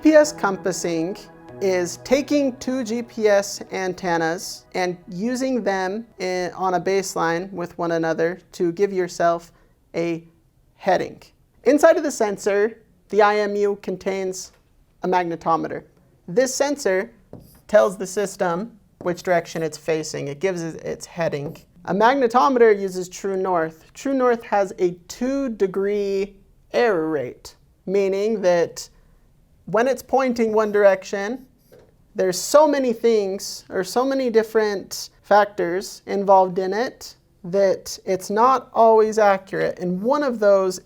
GPS compassing is taking two GPS antennas and using them on a baseline with one another to give yourself a heading. Inside of the sensor, the IMU contains a magnetometer. This sensor tells the system which direction it's facing. It gives it its heading. A magnetometer uses true north. True north has a 2-degree error rate, meaning that when it's pointing one direction, there's so many things or so many different factors involved in it that it's not always accurate. And one of those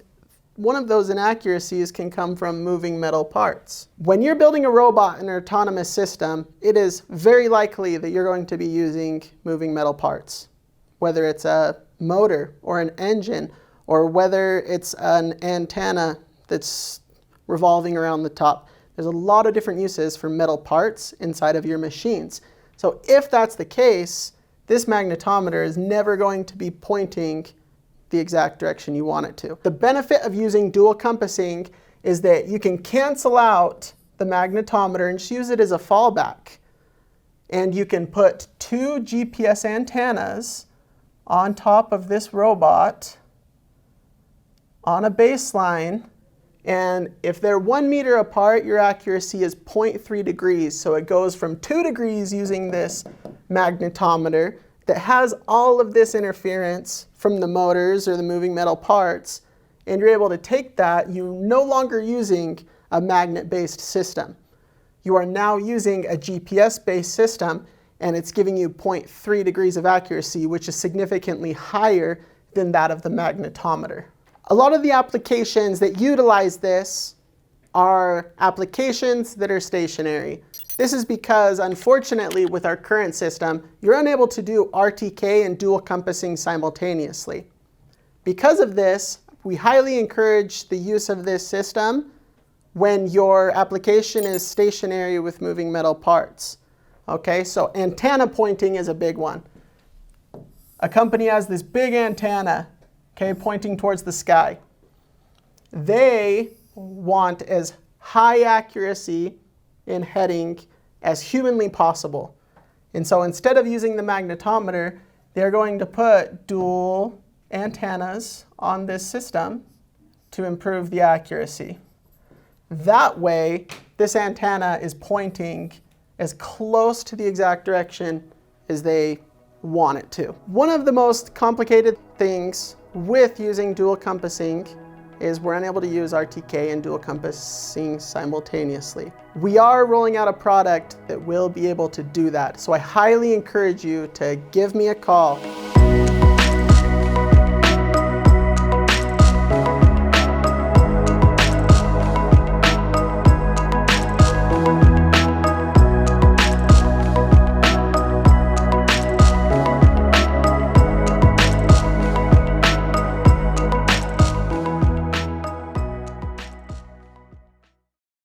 inaccuracies can come from moving metal parts. When you're building a robot in an autonomous system, it is very likely that you're going to be using moving metal parts, whether it's a motor or an engine, or whether it's an antenna that's revolving around the top. There's a lot of different uses for metal parts inside of your machines. So if that's the case, this magnetometer is never going to be pointing the exact direction you want it to. The benefit of using dual compassing is that you can cancel out the magnetometer and just use it as a fallback. And you can put two GPS antennas on top of this robot on a baseline. And if they're 1 meter apart, your accuracy is 0.3 degrees. So it goes from 2 degrees using this magnetometer that has all of this interference from the motors or the moving metal parts, and you're able to take that. You're no longer using a magnet-based system. You are now using a GPS-based system, and it's giving you 0.3 degrees of accuracy, which is significantly higher than that of the magnetometer. A lot of the applications that utilize this are applications that are stationary. This is because, unfortunately, with our current system, you're unable to do RTK and dual compassing simultaneously. Because of this, we highly encourage the use of this system when your application is stationary with moving metal parts. Okay, so antenna pointing is a big one. A company has this big antenna, okay, pointing towards the sky. They want as high accuracy in heading as humanly possible. And so instead of using the magnetometer, they're going to put dual antennas on this system to improve the accuracy. That way, this antenna is pointing as close to the exact direction as they want it to. One of the most complicated things with using dual compassing is we're unable to use RTK and dual compassing simultaneously. We are rolling out a product that will be able to do that. So I highly encourage you to give me a call.